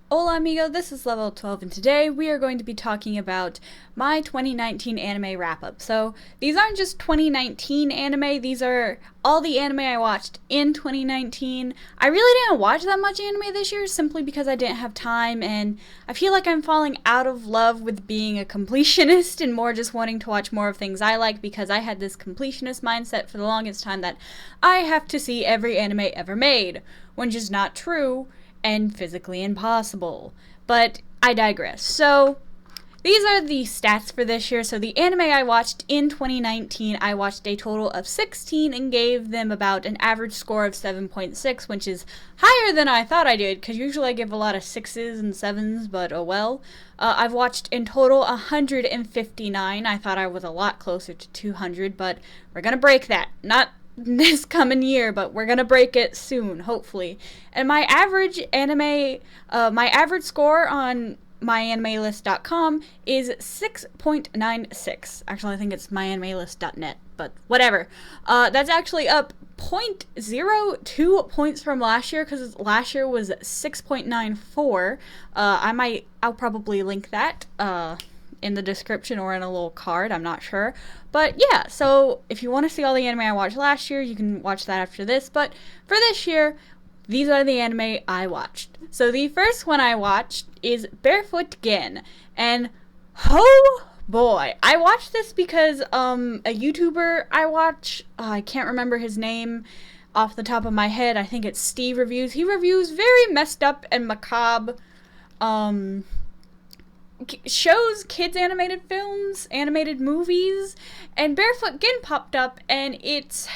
Hola amigo, this is Level 12 and today we are going to be talking about my 2019 anime wrap-up. So these aren't just 2019 anime, these are all the anime I watched in 2019. I really didn't watch that much anime this year simply because I didn't have time, and I feel like I'm falling out of love with being a completionist and more just wanting to watch more of things I like, because I had this completionist mindset for the longest time that I have to see every anime ever made, which is not true and physically impossible. But I digress. So, these are the stats for this year. So, the anime I watched in 2019, I watched a total of 16 and gave them about an average score of 7.6, which is higher than I thought I did, because usually I give a lot of 6s and 7s, but oh well. I've watched in total 159. I thought I was a lot closer to 200, but we're gonna break that. Not this coming year, but we're gonna break it soon, hopefully. And my average score on myanimelist.com is 6.96. Actually, I think it's myanimelist.net, but whatever. That's actually up 0.02 points from last year, because last year was 6.94. I'll probably link that in the description or in a little card, I'm not sure. But yeah, so if you want to see all the anime I watched last year, you can watch that after this. But for this year, these are the anime I watched. So the first one I watched is Barefoot Gen. And oh boy, I watched this because a YouTuber I watch, I can't remember his name off the top of my head. I think it's Steve Reviews. He reviews very messed up and macabre shows, kids animated films, animated movies, and Barefoot Gen popped up, and it's,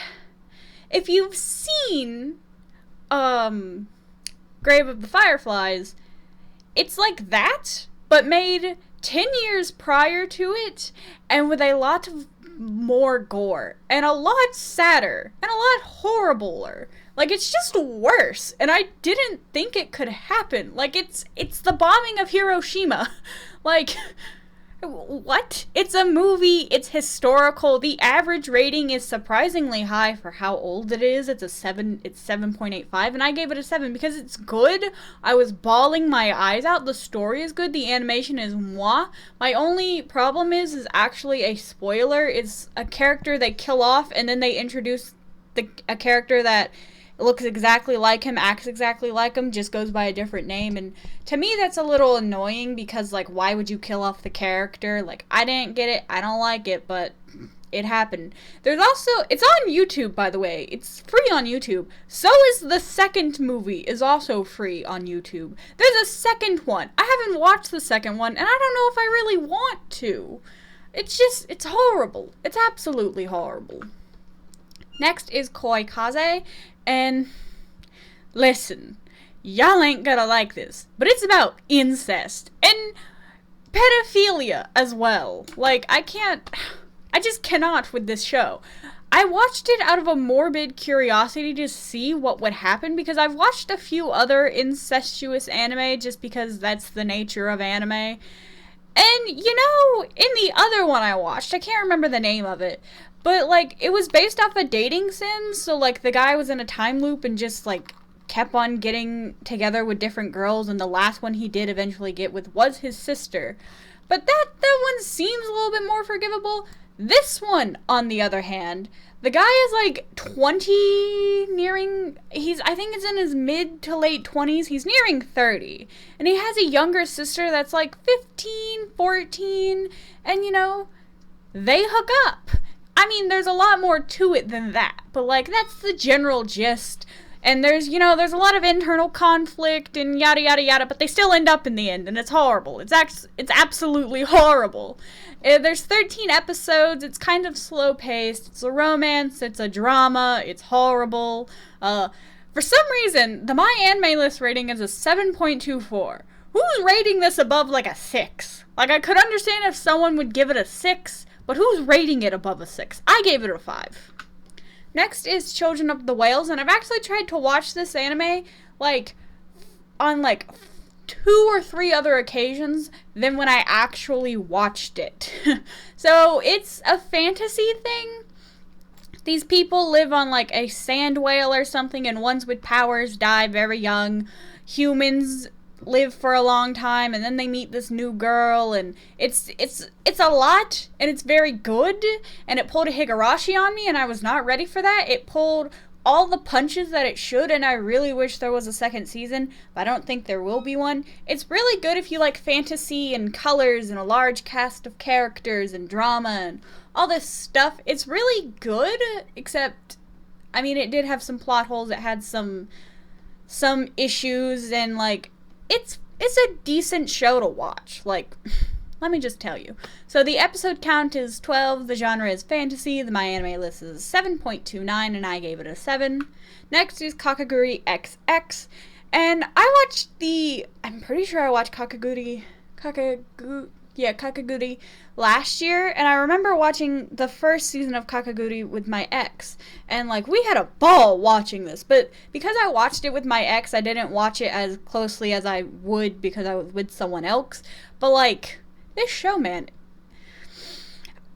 if you've seen Grave of the Fireflies, it's like that, but made 10 years prior to it, and with a lot of more gore, and a lot sadder, and a lot horribler. Like, it's just worse, and I didn't think it could happen. Like, it's the bombing of Hiroshima. Like, what? It's a movie, it's historical, the average rating is surprisingly high for how old it is. It's 7.85, and I gave it a 7 because it's good. I was bawling my eyes out. The story is good, the animation is moi. My only problem is actually a spoiler. It's a character they kill off, and then they introduce a character that looks exactly like him, acts exactly like him, just goes by a different name. And to me, that's a little annoying, because, like, why would you kill off the character? Like, I didn't get it, I don't like it, but it happened. There's also, it's on YouTube, by the way. It's free on YouTube. So is the second movie, is also free on YouTube. There's a second one. I haven't watched the second one, and I don't know if I really want to. It's horrible. It's absolutely horrible. Next is Koi Kaze, and listen, y'all ain't gonna like this, but it's about incest and pedophilia as well. Like, I just cannot with this show. I watched it out of a morbid curiosity to see what would happen, because I've watched a few other incestuous anime just because that's the nature of anime. And, you know, in the other one I watched, I can't remember the name of it, but, like, it was based off a dating sim, so, like, the guy was in a time loop and just, like, kept on getting together with different girls, and the last one he did eventually get with was his sister. But that one seems a little bit more forgivable. This one, on the other hand, the guy is, like, 20, I think it's in his mid to late 20s, he's nearing 30, and he has a younger sister that's, like, 15, 14, and, you know, they hook up. I mean, there's a lot more to it than that, but, like, that's the general gist. And there's a lot of internal conflict and yada yada yada, but they still end up in the end, and it's horrible. It's absolutely horrible. There's 13 episodes. It's kind of slow paced. It's a romance. It's a drama. It's horrible. For some reason, the My Anime List rating is a 7.24. Who's rating this above, like, a 6? Like, I could understand if someone would give it a 6. But who's rating it above a 6? I gave it a 5. Next is Children of the Whales, and I've actually tried to watch this anime, like, on, like, 2 or 3 other occasions than when I actually watched it. So, it's a fantasy thing. These people live on, like, a sand whale or something, and ones with powers die very young. Humans live for a long time, and then they meet this new girl, and it's a lot, and it's very good, and it pulled a Higurashi on me, and I was not ready for that. It pulled all the punches that it should, and I really wish there was a second season, but I don't think there will be one. It's really good if you like fantasy and colors and a large cast of characters and drama and all this stuff. It's really good, except, I mean, it did have some plot holes. It had some issues, and like, it's a decent show to watch. Like, let me just tell you. So the episode count is 12, the genre is fantasy, the My Anime List is 7.29, and I gave it a 7. Next is Kakaguri XX, and I watched I'm pretty sure I watched Kakaguri last year, and I remember watching the first season of Kakaguri with my ex, and like, we had a ball watching this, but because I watched it with my ex, I didn't watch it as closely as I would because I was with someone else. But like, this show, man,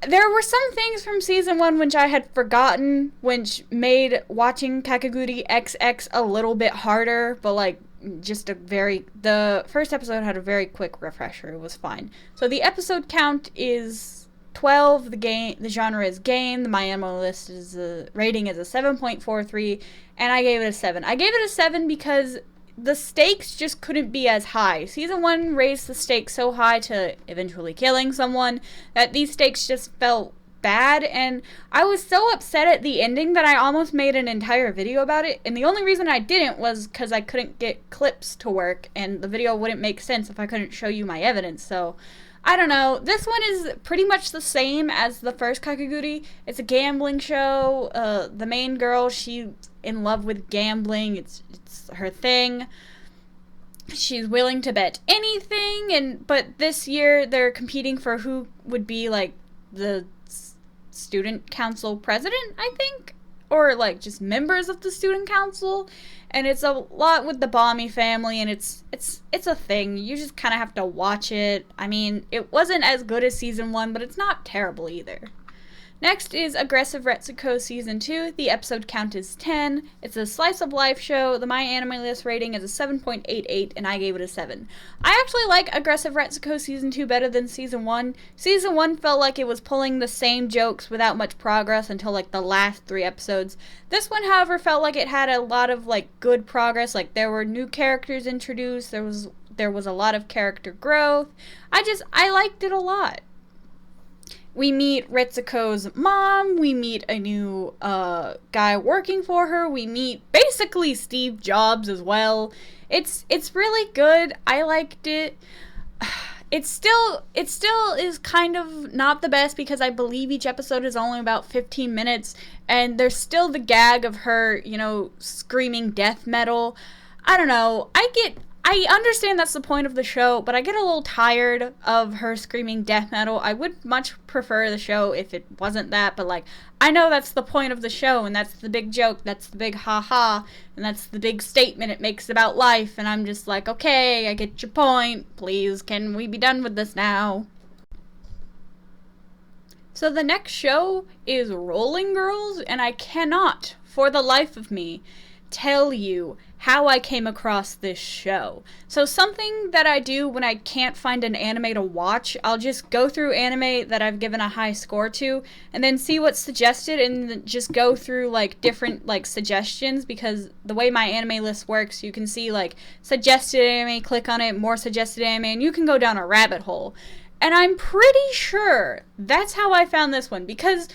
there were some things from season 1 which I had forgotten, which made watching Kakaguri XX a little bit harder, but like, the first episode had a very quick refresher. It was fine. So the episode count is 12, the genre is game, the My Anime List rating is a 7.43, and I gave it a 7. I gave it a 7 because the stakes just couldn't be as high. Season 1 raised the stakes so high to eventually killing someone that these stakes just felt bad, and I was so upset at the ending that I almost made an entire video about it, and the only reason I didn't was because I couldn't get clips to work, and the video wouldn't make sense if I couldn't show you my evidence. So I don't know. This one is pretty much the same as the first Kakaguri. It's a gambling show. The main girl, she's in love with gambling. It's her thing. She's willing to bet anything, but this year they're competing for who would be like the student council president, I think, or like just members of the student council, and it's a lot with the Bami family, and it's a thing. You just kind of have to watch it. I mean, it wasn't as good as season 1, but it's not terrible either. Next is Aggressive Retsuko Season 2. The episode count is 10. It's a slice of life show. The My Anime List rating is a 7.88, and I gave it a 7. I actually like Aggressive Retsuko Season 2 better than Season 1. Season 1 felt like it was pulling the same jokes without much progress until like the last 3 episodes. This one, however, felt like it had a lot of like good progress. Like, there were new characters introduced. There was a lot of character growth. I liked it a lot. We meet Retsuko's mom, we meet a new guy working for her, we meet basically Steve Jobs as well. It's really good. I liked it. It still is kind of not the best because I believe each episode is only about 15 minutes, and there's still the gag of her, screaming death metal. I don't know. I understand that's the point of the show, but I get a little tired of her screaming death metal. I would much prefer the show if it wasn't that, but like, I know that's the point of the show, and that's the big joke, that's the big ha-ha, and that's the big statement it makes about life, and I'm just like, okay, I get your point. Please, can we be done with this now? So the next show is Rolling Girls, and I cannot, for the life of me, tell you how I came across this show. So something that I do when I can't find an anime to watch, I'll just go through anime that I've given a high score to, and then see what's suggested, and just go through like different like suggestions, because the way my anime list works, you can see like suggested anime, click on it, more suggested anime, and you can go down a rabbit hole. And I'm pretty sure that's how I found this one, because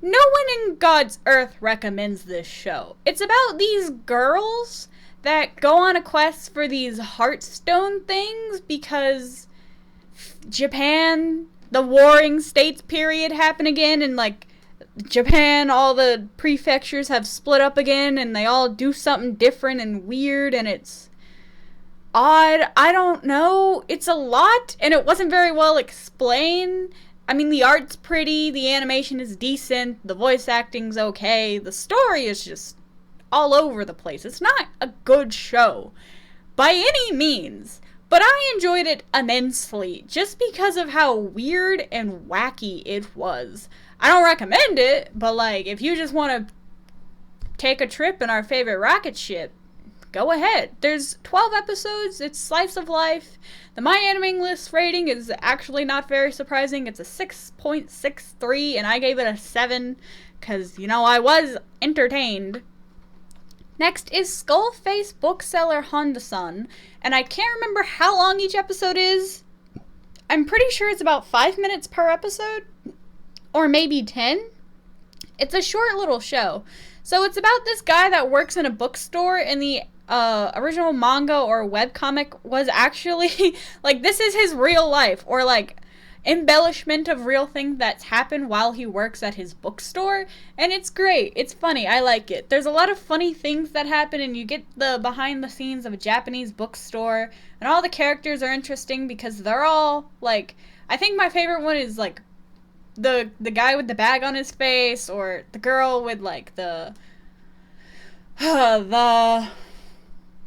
no one in God's earth recommends this show. It's about these girls that go on a quest for these Heartstone things because Japan, the warring states period happened again, and like Japan, all the prefectures have split up again, and they all do something different and weird, and it's odd. I don't know. It's a lot, and it wasn't very well explained. I mean, the art's pretty, the animation is decent, the voice acting's okay, the story is just all over the place. It's not a good show, by any means, but I enjoyed it immensely, just because of how weird and wacky it was. I don't recommend it, but like, if you just want to take a trip in our favorite rocket ship, go ahead. There's 12 episodes. It's slice of life. The My Anime List rating is actually not very surprising. It's a 6.63, and I gave it a 7 because, I was entertained. Next is Skullface Bookseller Honda-san, and I can't remember how long each episode is. I'm pretty sure it's about 5 minutes per episode, or maybe 10. It's a short little show. So it's about this guy that works in a bookstore, and the original manga or webcomic was actually, this is his real life, or, embellishment of real things that's happened while he works at his bookstore, and it's great. It's funny. I like it. There's a lot of funny things that happen, and you get the behind the scenes of a Japanese bookstore, and all the characters are interesting because they're all, I think my favorite one is, the guy with the bag on his face, or the girl with,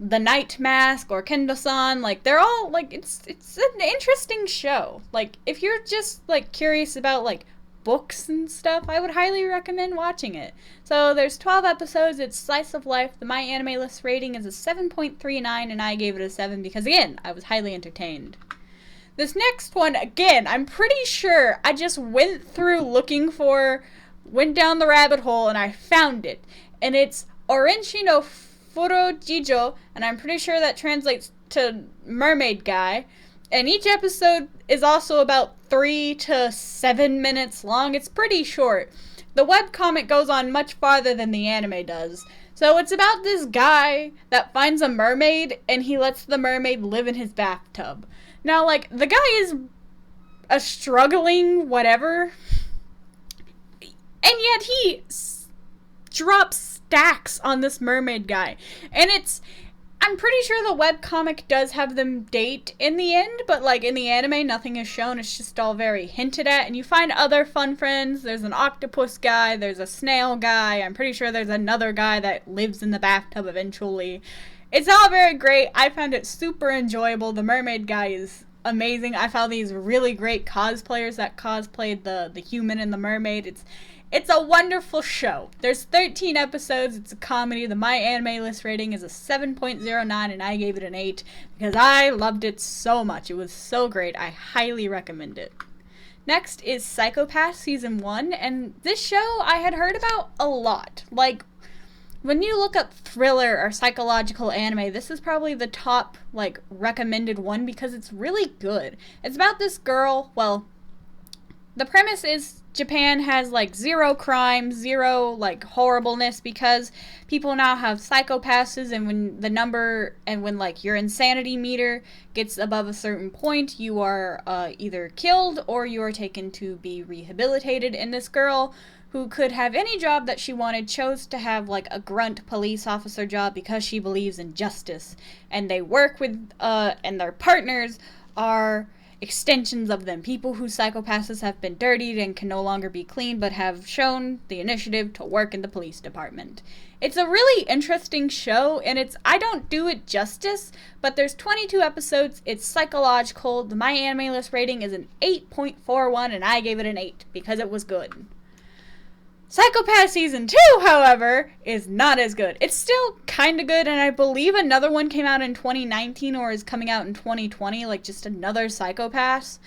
the night mask, or Kendo-san. They're all, it's an interesting show. If you're just, curious about, books and stuff, I would highly recommend watching it. So, there's 12 episodes, it's slice of life. The My Anime List rating is a 7.39, and I gave it a 7 because, again, I was highly entertained. This next one, again, I'm pretty sure I just went down the rabbit hole, and I found it. And it's Orenshi no Furojijo, and I'm pretty sure that translates to Mermaid Guy. And each episode is also about 3 to 7 minutes long. It's pretty short. The webcomic goes on much farther than the anime does. So it's about this guy that finds a mermaid, and he lets the mermaid live in his bathtub. Now, the guy is a struggling whatever, and yet he drops stacks on this mermaid guy. And I'm pretty sure the webcomic does have them date in the end, but, in the anime, nothing is shown. It's just all very hinted at, and you find other fun friends. There's an octopus guy, there's a snail guy, I'm pretty sure there's another guy that lives in the bathtub eventually. It's all very great. I found it super enjoyable. The mermaid guy is amazing. I found these really great cosplayers that cosplayed the human and the mermaid. It's a wonderful show. There's 13 episodes. It's a comedy. The My Anime List rating is a 7.09, and I gave it an 8 because I loved it so much. It was so great. I highly recommend it. Next is Psycho-Pass Season 1, and this show I had heard about a lot. When you look up thriller or psychological anime, this is probably the top, recommended one because it's really good. It's about this girl, the premise is Japan has, zero crime, zero, horribleness because people now have psychopasses, and when your insanity meter gets above a certain point, you are either killed or you are taken to be rehabilitated, and this girl, who could have any job that she wanted, chose to have, a grunt police officer job because she believes in justice. And they work with, and their partners are extensions of them. People whose psychopasses have been dirtied and can no longer be cleaned, but have shown the initiative to work in the police department. It's a really interesting show, and I don't do it justice, but there's 22 episodes, it's psychological. The My Anime List rating is an 8.41, and I gave it an 8 because it was good. Psycho-Pass Season 2, however, is not as good. It's still kind of good, and I believe another one came out in 2019 or is coming out in 2020, just another Psycho-Pass.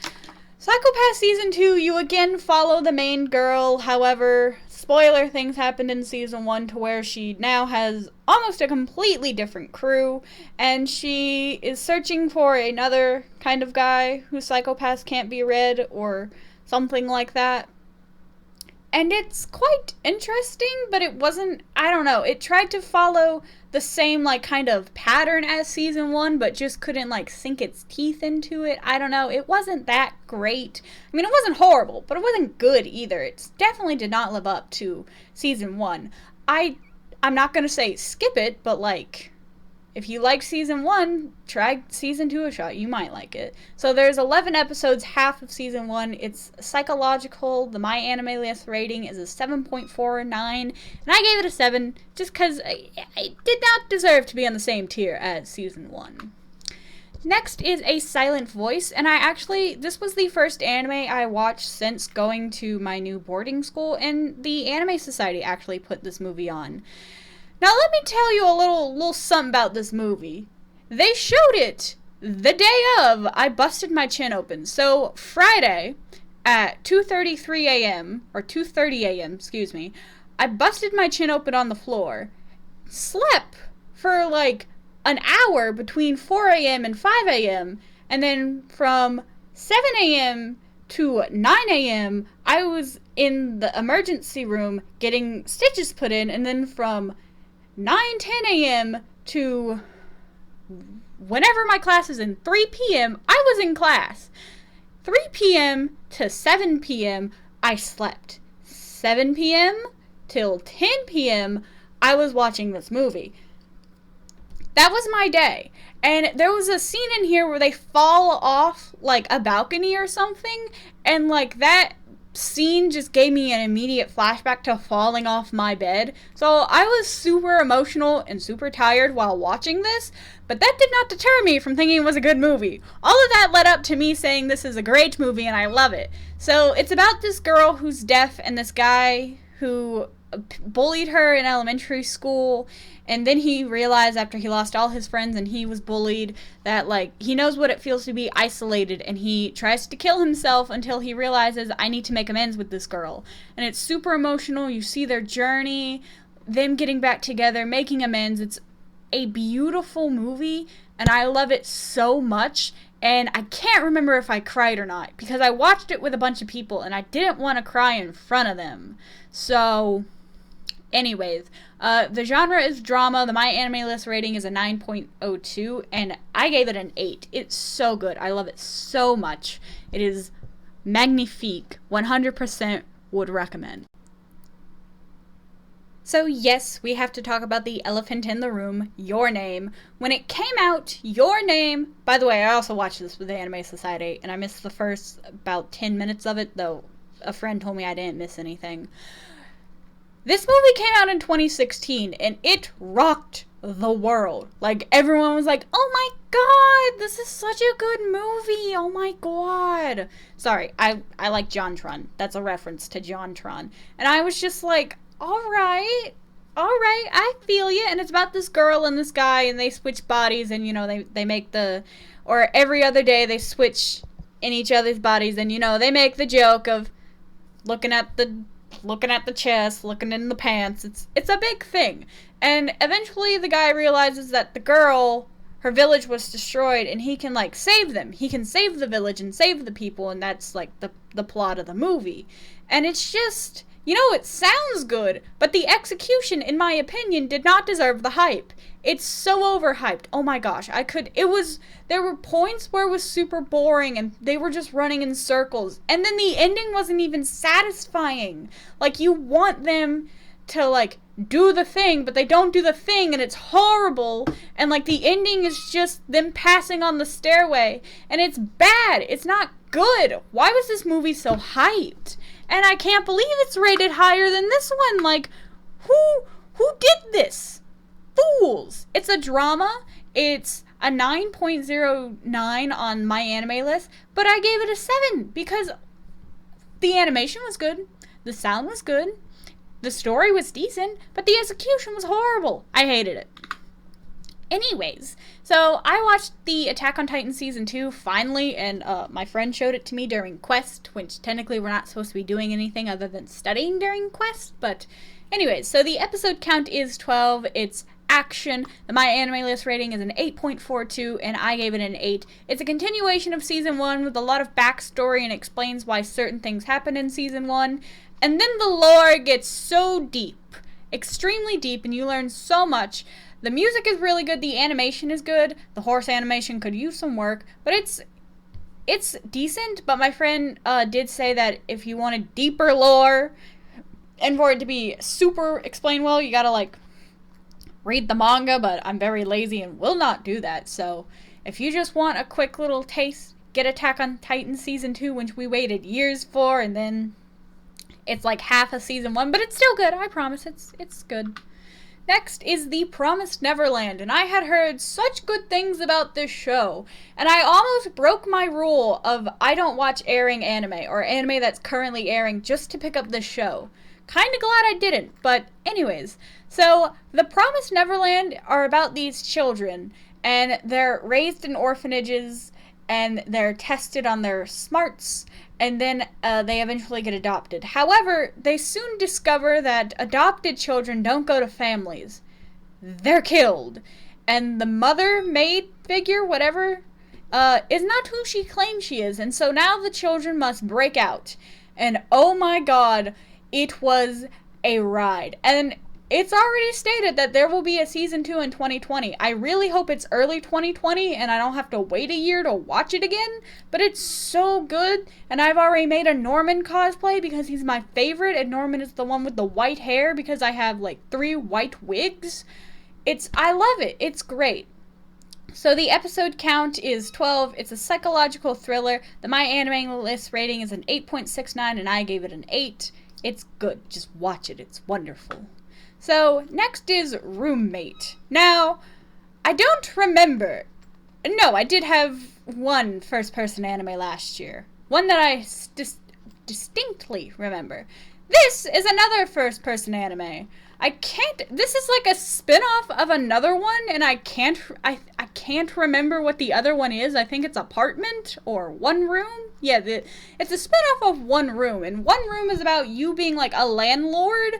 Psycho-Pass Season 2, you again follow the main girl, however, spoiler things happened in Season 1 to where she now has almost a completely different crew, and she is searching for another kind of guy whose psychopaths can't be read, or something like that. And it's quite interesting, but it wasn't, I don't know, it tried to follow the same, kind of pattern as Season 1, but just couldn't, sink its teeth into it. I don't know, it wasn't that great. I mean, it wasn't horrible, but it wasn't good either. It definitely did not live up to Season 1. I'm not gonna say skip it, but, if you like Season 1, try Season 2 a shot. You might like it. So there's 11 episodes, half of Season 1. It's psychological. The My Anime List rating is a 7.49. And I gave it a 7 just because I did not deserve to be on the same tier as Season 1. Next is A Silent Voice. And this was the first anime I watched since going to my new boarding school. And the Anime Society actually put this movie on. Now let me tell you a little something about this movie. They showed it the day of I busted my chin open. So Friday at 2:33 a.m. or 2:30 a.m., excuse me, I busted my chin open on the floor. Slept for like an hour between 4 a.m. and 5 a.m. And then from 7 a.m. to 9 a.m. I was in the emergency room getting stitches put in. And then from 9:10 a.m. to whenever my class is in 3 p.m. I was in class. 3 p.m. to 7 p.m. I slept. 7 p.m. till 10 p.m. I was watching this movie. That was my day. And there was a scene in here where they fall off, like, a balcony or something. And, like, that scene just gave me an immediate flashback to falling off my bed. So I was super emotional and super tired while watching this. But that did not deter me from thinking it was a good movie. All of that led up to me saying this is a great movie and I love it. So it's about this girl who's deaf and this guy who bullied her in elementary school, and then he realized after he lost all his friends and he was bullied that, like, he knows what it feels to be isolated, and he tries to kill himself until he realizes, I need to make amends with this girl. And it's super emotional. You see their journey, them getting back together, making amends. It's a beautiful movie, and I love it so much. And I can't remember if I cried or not, because I watched it with a bunch of people and I didn't want to cry in front of them. So anyways, the genre is drama. The My Anime List rating is a 9.02, and I gave it an 8. It's so good. I love it so much. It is magnifique. 100% would recommend. So yes, we have to talk about the elephant in the room, Your Name. When it came out, Your Name... By the way, I also watched this with the Anime Society, and I missed the first about 10 minutes of it, though a friend told me I didn't miss anything. This movie came out in 2016, and it rocked the world. Like, everyone was like, oh my god, this is such a good movie, oh my god. Sorry, I like JonTron. That's a reference to JonTron. And I was just like, alright, I feel you. And it's about this girl and this guy, and they switch bodies, and, you know, they make the... Or every other day they switch in each other's bodies, and, you know, they make the joke of looking at the chest, looking in the pants. It's a big thing. And eventually the guy realizes that the girl, her village was destroyed, and he can, like, save them. He can save the village and save the people, and that's, like, the plot of the movie. And it's just, you know, it sounds good, but the execution, in my opinion, did not deserve the hype. It's so overhyped. Oh my gosh, there were points where it was super boring and they were just running in circles. And then the ending wasn't even satisfying. Like, you want them to, like, do the thing, but they don't do the thing, and it's horrible. And, like, the ending is just them passing on the stairway, and it's bad. It's not good. Why was this movie so hyped? And I can't believe it's rated higher than this one. Like, who did this? Fools. It's a drama. It's a 9.09 on My Anime List, but I gave it a 7 because the animation was good, the sound was good, the story was decent, but the execution was horrible. I hated it. Anyways, so I watched the Attack on Titan Season 2 finally, and my friend showed it to me during Quest, which technically we're not supposed to be doing anything other than studying during Quest, but anyways, so the episode count is 12, it's action. The My Anime List rating is an 8.42, and I gave it an 8. It's a continuation of Season 1 with a lot of backstory and explains why certain things happened in Season 1, and then the lore gets so deep, extremely deep, and you learn so much. The music is really good, the animation is good, the horse animation could use some work, but it's decent, but my friend did say that if you wanted deeper lore, and for it to be super explained well, you gotta, like, read the manga, but I'm very lazy and will not do that. So if you just want a quick little taste, get Attack on Titan Season 2, which we waited years for, and then it's like half of Season 1, but it's still good, I promise, it's good. Next is The Promised Neverland, and I had heard such good things about this show, and I almost broke my rule of I don't watch airing anime, or anime that's currently airing, just to pick up this show. Kind of glad I didn't, but anyways. So, The Promised Neverland are about these children, and they're raised in orphanages, and they're tested on their smarts, and then they eventually get adopted. However, they soon discover that adopted children don't go to families. They're killed. And the mother, maid figure, whatever, is not who she claims she is. And so now the children must break out. And oh my god, it was a ride. And it's already stated that there will be a season 2 in 2020. I really hope it's early 2020 and I don't have to wait a year to watch it again. But it's so good. And I've already made a Norman cosplay because he's my favorite. And Norman is the one with the white hair because I have like 3 white wigs. I love it. It's great. So the episode count is 12. It's a psychological thriller. The My Anime List rating is an 8.69 and I gave it an 8. It's good. Just watch it. It's wonderful. So next is Roommate. Now, I don't remember. No, I did have one first-person anime last year. One that I distinctly remember. This is another first-person anime. This is like a spin-off of another one, and I can't remember what the other one is. I think it's Apartment or One Room. Yeah, it's a spin-off of One Room, and One Room is about you being like a landlord,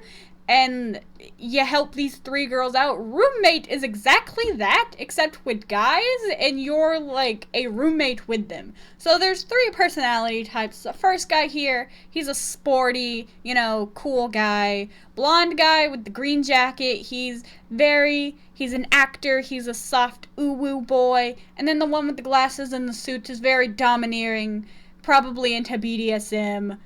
and you help these 3 girls out. Roommate is exactly that, except with guys, and you're like a roommate with them. So there's 3 personality types. The first guy here, he's a sporty, cool guy. Blonde guy with the green jacket, he's an actor, he's a soft ooh-woo boy. And then the one with the glasses and the suit is very domineering, probably into BDSM,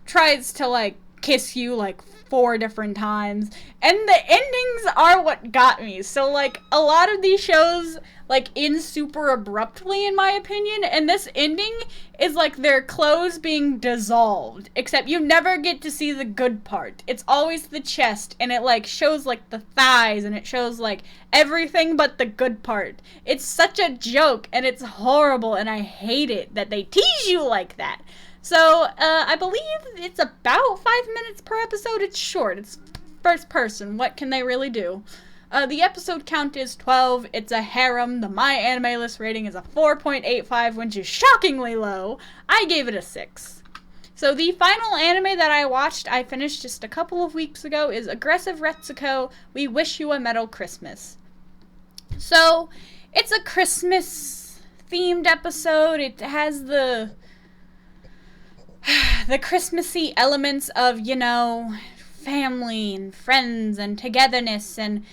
tries to like kiss you like 4 different times, and the endings are what got me. So like a lot of these shows like end super abruptly in my opinion, and this ending is like their clothes being dissolved, except you never get to see the good part. It's always the chest, and it like shows like the thighs, and it shows like everything but the good part. It's such a joke, and it's horrible, and I hate it that they tease you like that. So, I believe it's about 5 minutes per episode. It's short. It's first person. What can they really do? The episode count is 12. It's a harem. The My Anime List rating is a 4.85, which is shockingly low. I gave it a 6. So, the final anime that I watched, I finished just a couple of weeks ago, is Aggressive Retsuko, We Wish You a Metal Christmas. So, it's a Christmas-themed episode. It has the Christmassy elements of, family and friends and togetherness, and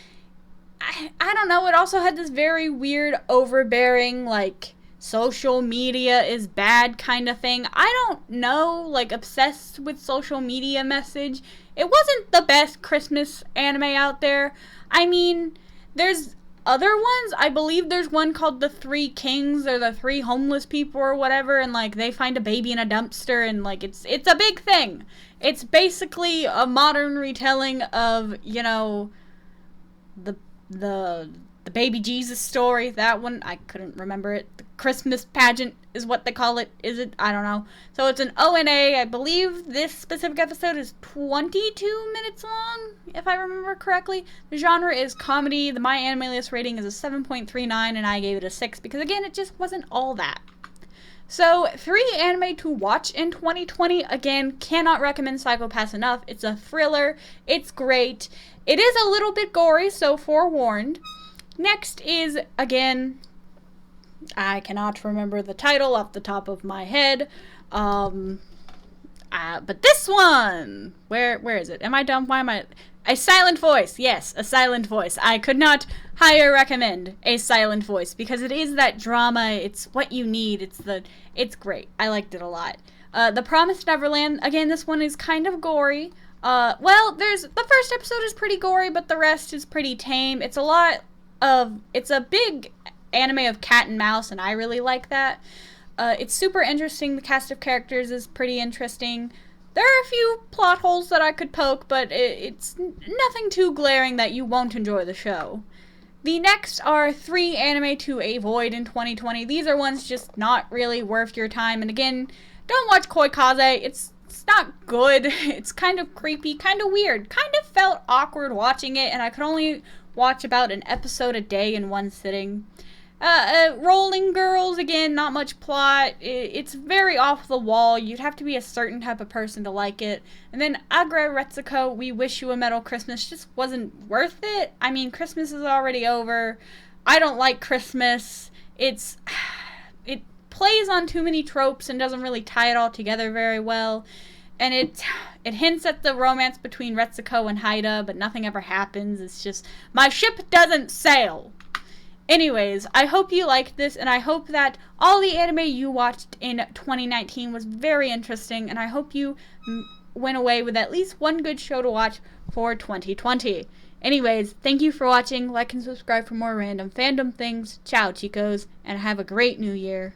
I don't know, it also had this very weird overbearing, like, social media is bad kind of thing. I don't know, like, obsessed with social media message. It wasn't the best Christmas anime out there. I mean, there's other ones. I believe there's one called The 3 Kings, or the 3 homeless people or whatever, and like they find a baby in a dumpster, and like it's a big thing. It's basically a modern retelling of, the baby Jesus story. That one, I couldn't remember it. The Christmas pageant is what they call it. Is it? I don't know. So it's an ONA. I believe this specific episode is 22 minutes long, if I remember correctly. The genre is comedy. The My Anime List rating is a 7.39, and I gave it a 6 because, again, it just wasn't all that. So, 3 anime to watch in 2020. Again, cannot recommend Psycho-Pass enough. It's a thriller. It's great. It is a little bit gory, so forewarned. Next is, again, I cannot remember the title off the top of my head. But this one! Where is it? Am I dumb? Why am I... A Silent Voice. Yes, A Silent Voice. I could not higher recommend A Silent Voice because it is that drama. It's what you need. It's great. I liked it a lot. The Promised Neverland. Again, this one is kind of gory. The first episode is pretty gory, but the rest is pretty tame. It's a big anime of cat and mouse, and I really like that. It's super interesting. The cast of characters is pretty interesting. There are a few plot holes that I could poke, but it's nothing too glaring that you won't enjoy the show. The next are 3 anime to avoid in 2020. These are ones just not really worth your time. And again, don't watch Koi Kaze. It's It's not good. It's kind of creepy, kind of weird. Kind of felt awkward watching it, and I could only watch about an episode a day in one sitting. Rolling Girls, again, not much plot. It's very off the wall. You'd have to be a certain type of person to like it. And then Agre Retsuko, We Wish You a Metal Christmas, just wasn't worth it. I mean, Christmas is already over. I don't like Christmas. It plays on too many tropes and doesn't really tie it all together very well. And it hints at the romance between Retsuko and Haida, but nothing ever happens. It's just, my ship doesn't sail. Anyways, I hope you liked this, and I hope that all the anime you watched in 2019 was very interesting, and I hope you went away with at least one good show to watch for 2020. Anyways, thank you for watching. Like and subscribe for more random fandom things. Ciao, chicos, and have a great new year.